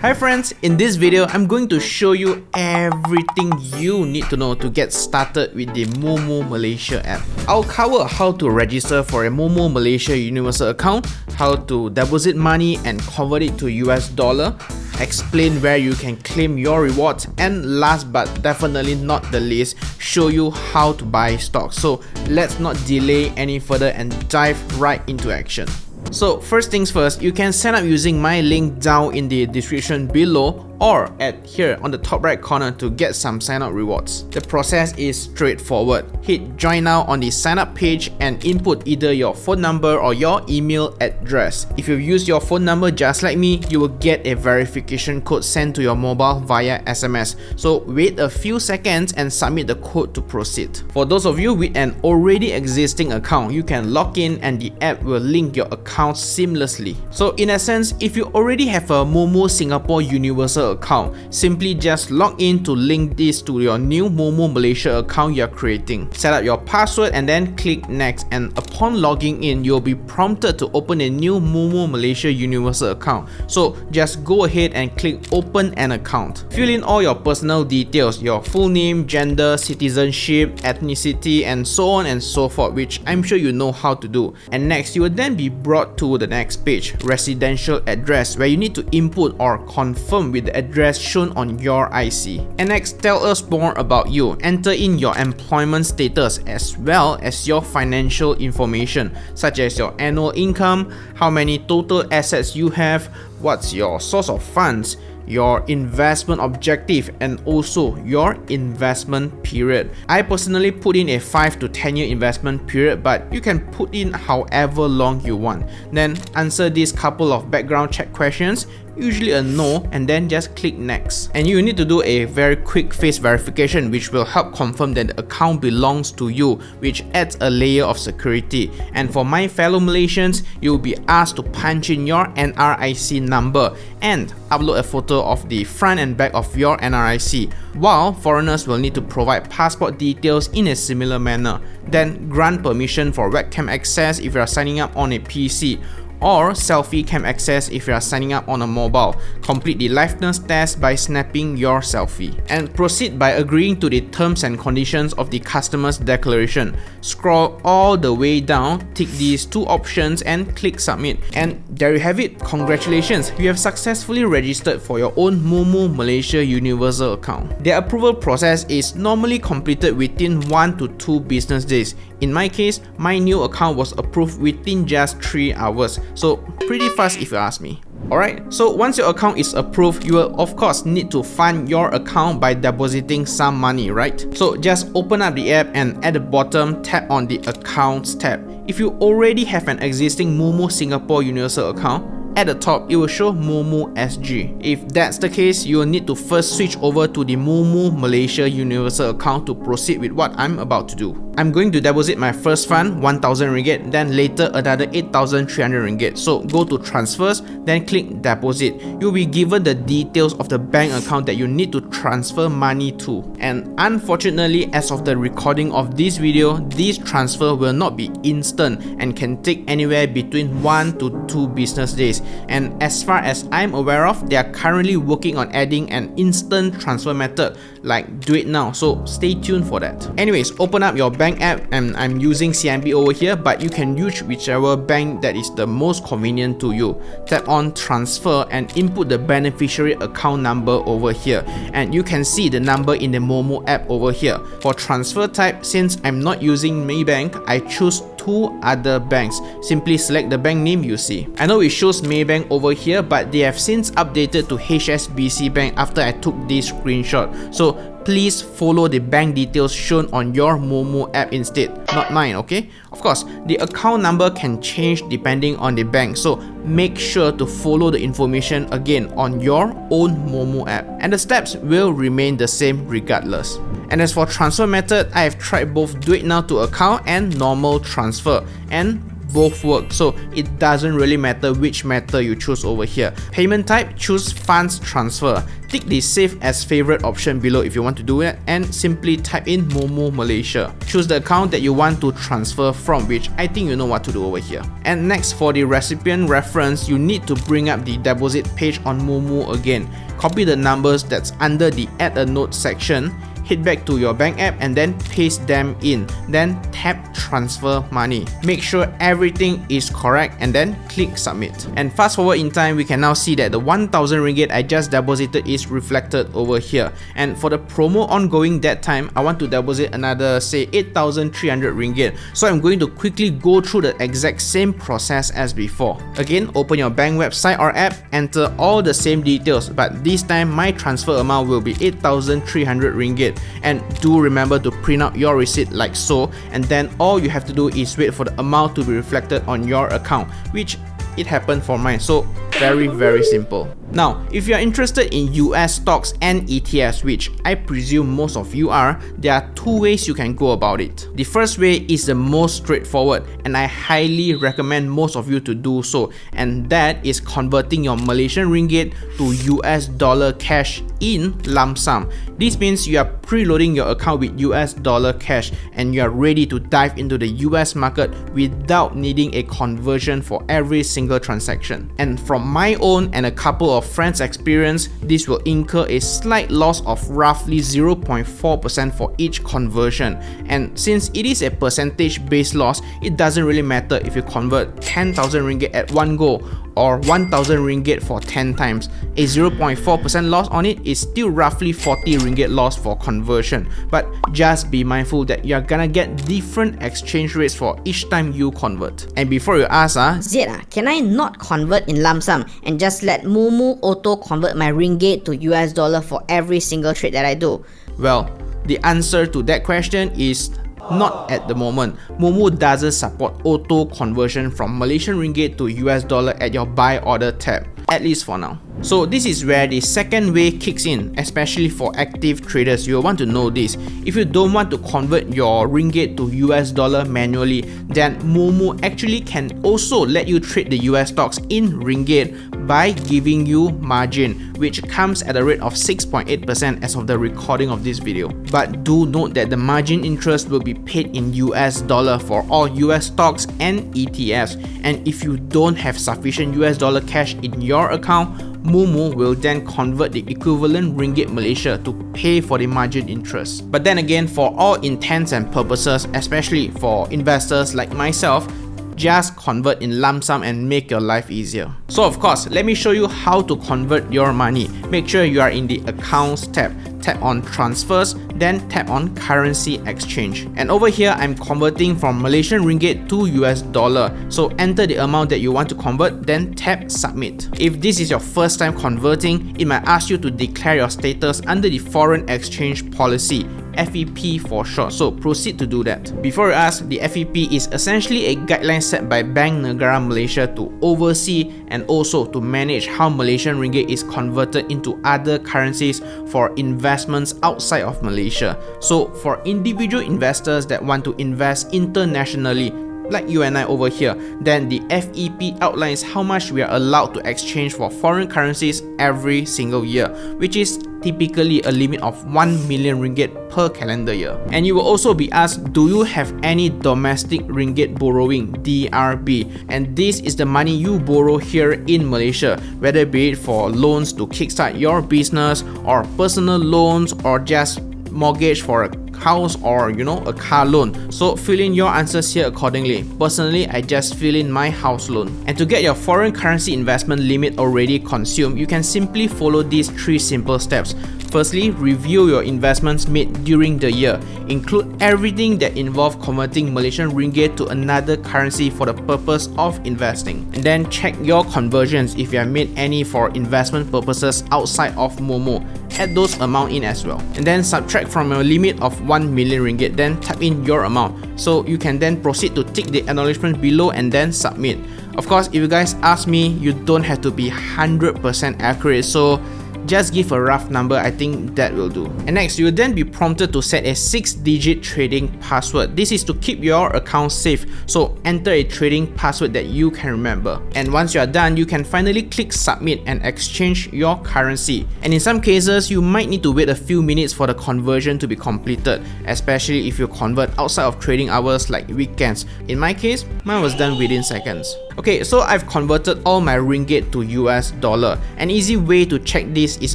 Hi friends, in this video, I'm going to show you everything you need to know to get started with the Moomoo Malaysia app. I'll cover how to register for a Moomoo Malaysia universal account, how to deposit money and convert it to US dollar, explain where you can claim your rewards, and last but definitely not the least, show you how to buy stocks. So let's not delay any further and dive right into action. So first things first, you can sign up using my link down in the description below or at here on the top right corner to get some sign up rewards. The process is straightforward. Hit join now on the sign up page and input either your phone number or your email address. If you use your phone number just like me, you will get a verification code sent to your mobile via SMS. So wait a few seconds and submit the code to proceed. For those of you with an already existing account, you can log in and the app will link your account seamlessly. So in essence, if you already have a Moomoo Singapore Universal account, simply just log in to link this to your new Moomoo Malaysia account you're creating. Set up your password and then click next, and upon logging in, you'll be prompted to open a new Moomoo Malaysia Universal account. So just go ahead and click open an account. Fill in all your personal details, your full name, gender, citizenship, ethnicity, and so on and so forth, which I'm sure you know how to do. And next, you will then be brought to the next page, residential address, where you need to input or confirm with the address shown on your IC. And next, tell us more about you. Enter in your employment status as well as your financial information, such as your annual income, how many total assets you have, what's your source of funds, your investment objective, and also your investment period. I personally put in a 5 to 10 year investment period, but you can put in however long you want. Then answer these couple of background check questions, usually a no, and then just click next. And you need to do a very quick face verification, which will help confirm that the account belongs to you, which adds a layer of security. And for my fellow Malaysians, you'll be asked to punch in your NRIC number and upload a photo of the front and back of your NRIC, while foreigners will need to provide passport details in a similar manner. Then grant permission for webcam access if you are signing up on a PC, or selfie cam access if you are signing up on a mobile. Complete the liveness test by snapping your selfie. And proceed by agreeing to the terms and conditions of the customer's declaration. Scroll all the way down, tick these two options and click submit. And there you have it. Congratulations, you have successfully registered for your own Moomoo Malaysia Universal account. The approval process is normally completed within 1 to 2 business days. In my case, my new account was approved within just 3 hours. So pretty fast if you ask me. Alright, so once your account is approved, you will of course need to fund your account by depositing some money, right? So just open up the app and at the bottom tap on the accounts tab. If you already have an existing Moomoo Singapore Universal account, at the top, it will show Moomoo SG. If that's the case, you will need to first switch over to the Moomoo Malaysia Universal account to proceed with what I'm about to do. I'm going to deposit my first fund, 1,000 ringgit, then later another 8,300 ringgit. So go to transfers, then click deposit. You'll be given the details of the bank account that you need to transfer money to. And unfortunately, as of the recording of this video, this transfer will not be instant and can take anywhere between 1 to 2 business days. And as far as I'm aware of, they are currently working on adding an instant transfer method like do it now, so stay tuned for that. Anyways, open up your bank app, and I'm using CIMB over here, but you can use whichever bank that is the most convenient to you. Tap on transfer and input the beneficiary account number over here, and you can see the number in the Moomoo app over here. For transfer type, since I'm not using Maybank, I choose 2 other banks. Simply select the bank name you see. I know it shows Maybank over here, but they have since updated to HSBC Bank after I took this screenshot. So please follow the bank details shown on your Moomoo app instead, not mine, okay? Of course, the account number can change depending on the bank, so make sure to follow the information again on your own Moomoo app, and the steps will remain the same regardless. And as for transfer method, I have tried both do it now to account and normal transfer, and both work, so it doesn't really matter which method you choose over here. Payment type, choose funds transfer. Tick the save as favorite option below if you want to do it, and simply type in Moomoo Malaysia. Choose the account that you want to transfer from, which I think you know what to do over here. And next, for the recipient reference, you need to bring up the deposit page on Moomoo again. Copy the numbers that's under the add a note section, head back to your bank app and then paste them in, then tap transfer money. Make sure everything is correct and then click submit. And fast forward in time, we can now see that the 1000 ringgit I just deposited is reflected over here. And for the promo ongoing that time, I want to deposit another, say, 8300 ringgit. So I'm going to quickly go through the exact same process as before. Again, open your bank website or app, enter all the same details, but this time my transfer amount will be 8300 ringgit. And do remember to print out your receipt like so, and then all you have to do is wait for the amount to be reflected on your account, which it happened for mine. So very simple. Now, if you are interested in US stocks and ETFs, which I presume most of you are, there are two ways you can go about it. The first way is the most straightforward, and I highly recommend most of you to do so, and that is converting your Malaysian ringgit to US dollar cash in lump sum. This means you are preloading your account with US dollar cash and you are ready to dive into the US market without needing a conversion for every single transaction. And from my own and a couple of friends' experience, this will incur a slight loss of roughly 0.4% for each conversion. And since it is a percentage-based loss, it doesn't really matter if you convert 10,000 ringgit at one go or 1000 ringgit for 10 times. A 0.4% loss on it is still roughly 40 ringgit loss for conversion, but just be mindful that you're gonna get different exchange rates for each time you convert. And before you ask, Zed, can I not convert in lump sum and just let Moomoo auto convert my ringgit to US dollar for every single trade that I do? Well, the answer to that question is not at the moment. Moomoo doesn't support auto conversion from Malaysian ringgit to US dollar at your buy order tab, at least for now. So this is where the second way kicks in, especially for active traders. You'll want to know this. If you don't want to convert your ringgit to US dollar manually, then Moomoo actually can also let you trade the US stocks in ringgit by giving you margin, which comes at a rate of 6.8% as of the recording of this video. But do note that the margin interest will be paid in US dollar for all US stocks and ETFs. And if you don't have sufficient US dollar cash in your account, Moomoo will then convert the equivalent ringgit Malaysia to pay for the margin interest. But then again, for all intents and purposes, especially for investors like myself, just convert in lump sum and make your life easier. So of course, let me show you how to convert your money. Make sure you are in the accounts tab. Tap on transfers, then tap on currency exchange. And over here, I'm converting from Malaysian ringgit to US dollar. So enter the amount that you want to convert, then tap submit. If this is your first time converting, it might ask you to declare your status under the foreign exchange policy, FEP for short, so proceed to do that. Before you ask, the FEP is essentially a guideline set by Bank Negara Malaysia to oversee and also to manage how Malaysian ringgit is converted into other currencies for investments outside of Malaysia. So for individual investors that want to invest internationally, like you and I over here, then the FEP outlines how much we are allowed to exchange for foreign currencies every single year, which is typically a limit of 1 million ringgit per calendar year. And you will also be asked, do you have any domestic ringgit borrowing, DRB? And this is the money you borrow here in Malaysia, whether be it for loans to kickstart your business or personal loans or just mortgage for a house or a car loan. So fill in your answers here accordingly. Personally, I just fill in my house loan. And to get your foreign currency investment limit already consumed, you can simply follow these 3 simple steps. Firstly, review your investments made during the year. Include everything that involves converting Malaysian ringgit to another currency for the purpose of investing. And then check your conversions if you have made any for investment purposes outside of Moomoo. Add those amount in as well. And then subtract from your limit of 1 million ringgit, then type in your amount. So you can then proceed to tick the acknowledgement below and then submit. Of course, if you guys ask me, you don't have to be 100% accurate. So just give a rough number, I think that will do. And next, you will then be prompted to set a 6-digit trading password. This is to keep your account safe, so enter a trading password that you can remember. And once you are done, you can finally click submit and exchange your currency. And in some cases, you might need to wait a few minutes for the conversion to be completed, especially if you convert outside of trading hours like weekends. In my case, mine was done within seconds. Okay, so I've converted all my ringgit to US dollar. An easy way to check this is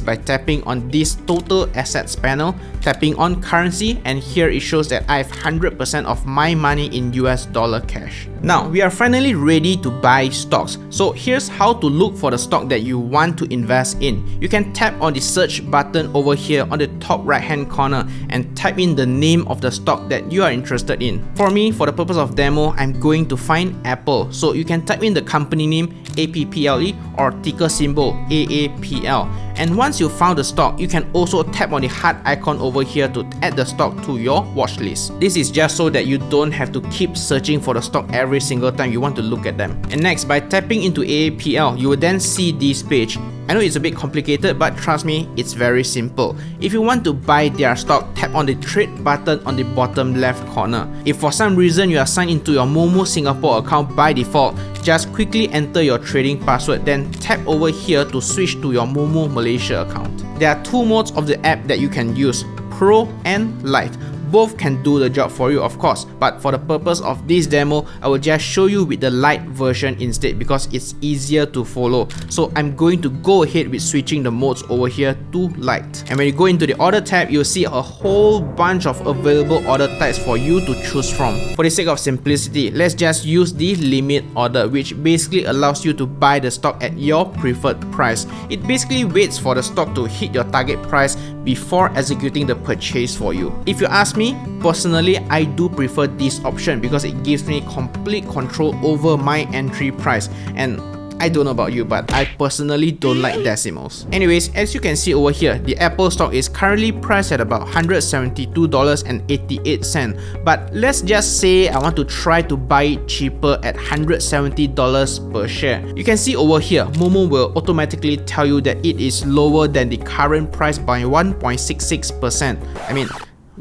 by tapping on this total assets panel, tapping on currency, and here it shows that I have 100% of my money in US dollar cash. Now, we are finally ready to buy stocks. So here's how to look for the stock that you want to invest in. You can tap on the search button over here on the top right hand corner and type in the name of the stock that you are interested in. For me, for the purpose of demo, I'm going to find Apple. So you can type in the company name APPLE or ticker symbol AAPL. And once you found the stock, you can also tap on the heart icon over here to add the stock to your watch list. This is just so that you don't have to keep searching for the stock every single time you want to look at them. And next, by tapping into AAPL, you will then see this page. I know it's a bit complicated, but trust me, it's very simple. If you want to buy their stock, tap on the trade button on the bottom left corner. If for some reason you are signed into your Moomoo Singapore account by default, just quickly enter your trading password, then tap over here to switch to your Moomoo Malaysia account. There are two modes of the app that you can use, Pro and Lite. Both can do the job for you, of course, but for the purpose of this demo, I will just show you with the Lite version instead because it's easier to follow. So I'm going to go ahead with switching the modes over here to Lite. And when you go into the order tab, you'll see a whole bunch of available order types for you to choose from. For the sake of simplicity, let's just use the limit order, which basically allows you to buy the stock at your preferred price. It basically waits for the stock to hit your target price before executing the purchase for you. If you ask me, personally, I do prefer this option because it gives me complete control over my entry price, and I don't know about you, but I personally don't like decimals. Anyways, as you can see over here, the Apple stock is currently priced at about $172.88, but let's just say I want to try to buy it cheaper at $170 per share. You can see over here, Moomoo will automatically tell you that it is lower than the current price by 1.66%. I mean,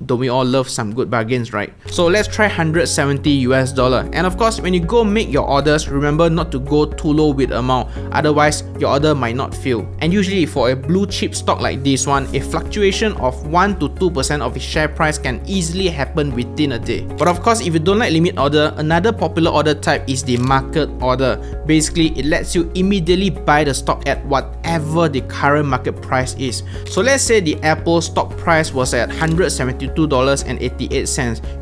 don't we all love some good bargains, right? So let's try $170. And of course, when you go make your orders, remember not to go too low with amount, otherwise your order might not fill. And usually for a blue chip stock like this one, a fluctuation of 1 to 2% of its share price can easily happen within a day. But of course, if you don't like limit order, another popular order type is the market order. Basically, it lets you immediately buy the stock at whatever the current market price is. So let's say the Apple stock price was at $172.88.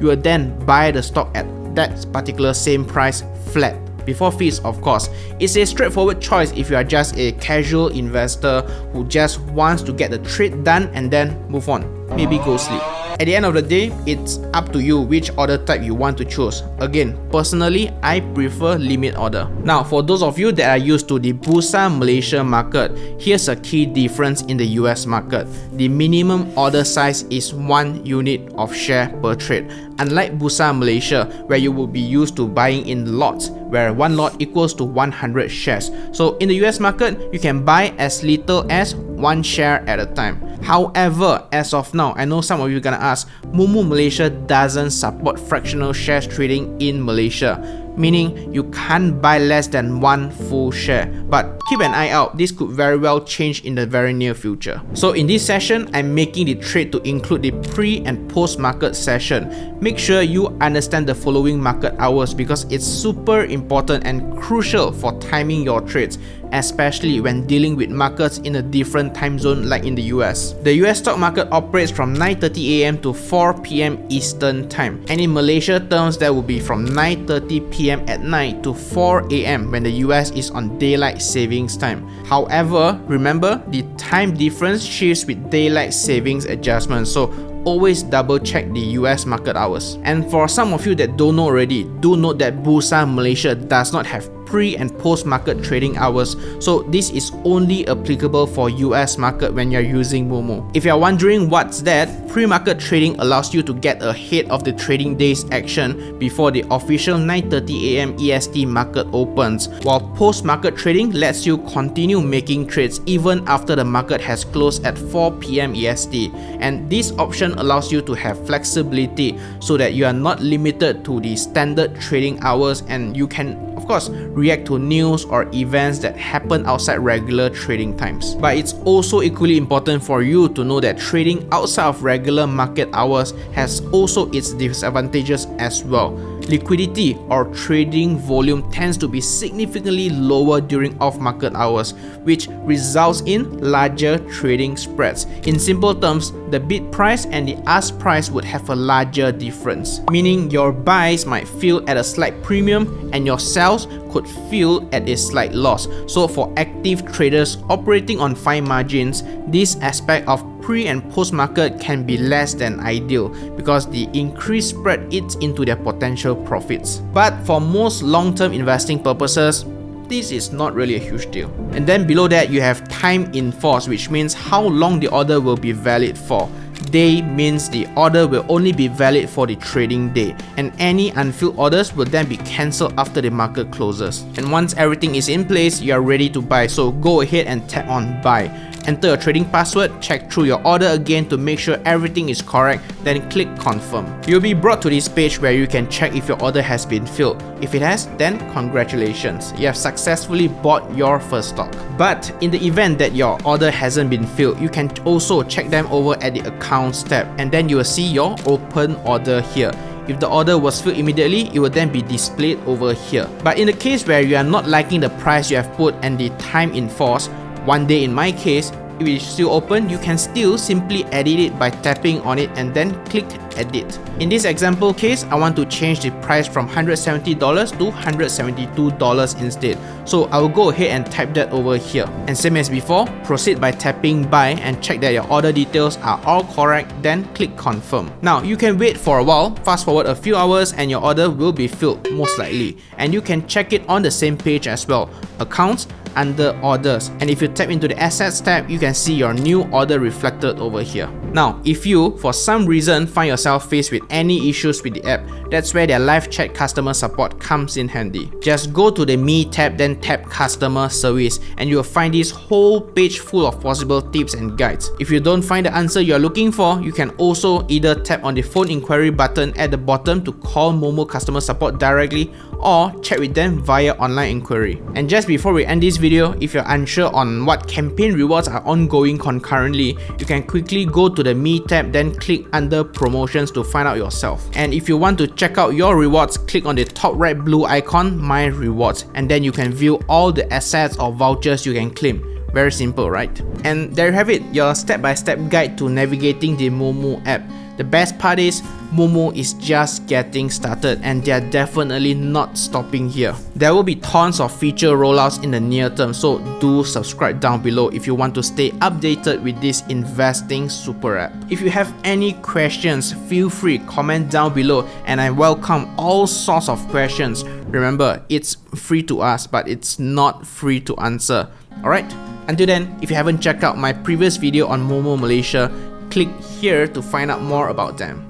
You will then buy the stock at that particular same price flat, before fees, of course. It's a straightforward choice if you are just a casual investor who just wants to get the trade done and then move on, maybe go sleep. At the end of the day, it's up to you which order type you want to choose. Again, personally, I prefer limit order. Now, for those of you that are used to the Bursa Malaysia market, here's a key difference in the US market. The minimum order size is 1 unit of share per trade. Unlike Bursa Malaysia, where you will be used to buying in lots, where one lot equals to 100 shares. So in the US market, you can buy as little as 1 share at a time. However, as of now, I know some of you are gonna ask, Moomoo Malaysia doesn't support fractional shares trading in Malaysia, meaning you can't buy less than 1 full share. But keep an eye out, this could very well change in the very near future. So in this session, I'm making the trade to include the pre and post market session. Make sure you understand the following market hours because it's super important and crucial for timing your trades, especially when dealing with markets in a different time zone like in the US. The US stock market operates from 9:30 AM to 4 PM Eastern time, and in Malaysia terms that will be from 9:30 PM at night to 4 AM when the US is on daylight savings time. However, remember the time difference shifts with daylight savings adjustment, so always double check the US market hours. And for some of you that don't know already, do note that Bursa Malaysia does not have pre and post market trading hours. So this is only applicable for US market when you're using Moomoo. If you're wondering what's that, pre-market trading allows you to get ahead of the trading day's action before the official 9:30 AM EST market opens, while post-market trading lets you continue making trades even after the market has closed at 4 PM EST. And this option allows you to have flexibility so that you are not limited to the standard trading hours, and you can of course react to news or events that happen outside regular trading times. But it's also equally important for you to know that trading outside of regular market hours has also its disadvantages as well. Liquidity or trading volume tends to be significantly lower during off-market hours, which results in larger trading spreads. In simple terms, the bid price and the ask price would have a larger difference, meaning your buys might feel at a slight premium and your sells could feel at a slight loss. So for active traders operating on fine margins, this aspect of pre and post market can be less than ideal because the increased spread eats into their potential profits. But for most long-term investing purposes, this is not really a huge deal. And then below that, you have time in force, which means how long the order will be valid for. Day means the order will only be valid for the trading day, and any unfilled orders will then be cancelled after the market closes. And once everything is in place, you are ready to buy, so go ahead and tap on buy. Enter your trading password, check through your order again to make sure everything is correct, then click confirm. You'll be brought to this page where you can check if your order has been filled. If it has, then congratulations, you have successfully bought your first stock. But in the event that your order hasn't been filled, you can also check them over at the accounts tab, and then you will see your open order here. If the order was filled immediately, it will then be displayed over here. But in the case where you are not liking the price you have put and the time in force, one day in my case, if it is still open, you can still simply edit it by tapping on it and then click edit. In this example case, I want to change the price from $170 to $172 instead. So I will go ahead and type that over here. And same as before, proceed by tapping buy and check that your order details are all correct, then click confirm. Now you can wait for a while, fast forward a few hours and your order will be filled most likely. And you can check it on the same page as well, accounts, under orders, and if you tap into the assets tab, you can see your new order reflected over here. Now if you for some reason find yourself faced with any issues with the app, that's where their live chat customer support comes in handy. Just go to the Me tab, then tap customer service, and you will find this whole page full of possible tips and guides. If you don't find the answer you're looking for, you can also either tap on the phone inquiry button at the bottom to call Moomoo customer support directly, or chat with them via online inquiry. And just before we end this video, if you're unsure on what campaign rewards are ongoing concurrently, you can quickly go to the Me tab, then click under promotions to find out yourself. And if you want to check out your rewards, click on the top right blue icon, My Rewards, and then you can view all the assets or vouchers you can claim. Very simple, right? And there you have it, your step-by-step guide to navigating the Moomoo app. The best part is, Moomoo is just getting started and they are definitely not stopping here. There will be tons of feature rollouts in the near term, so do subscribe down below if you want to stay updated with this investing super app. If you have any questions, feel free comment down below and I welcome all sorts of questions. Remember, it's free to ask, but it's not free to answer. Alright? Until then, if you haven't checked out my previous video on Moomoo Malaysia, click here to find out more about them.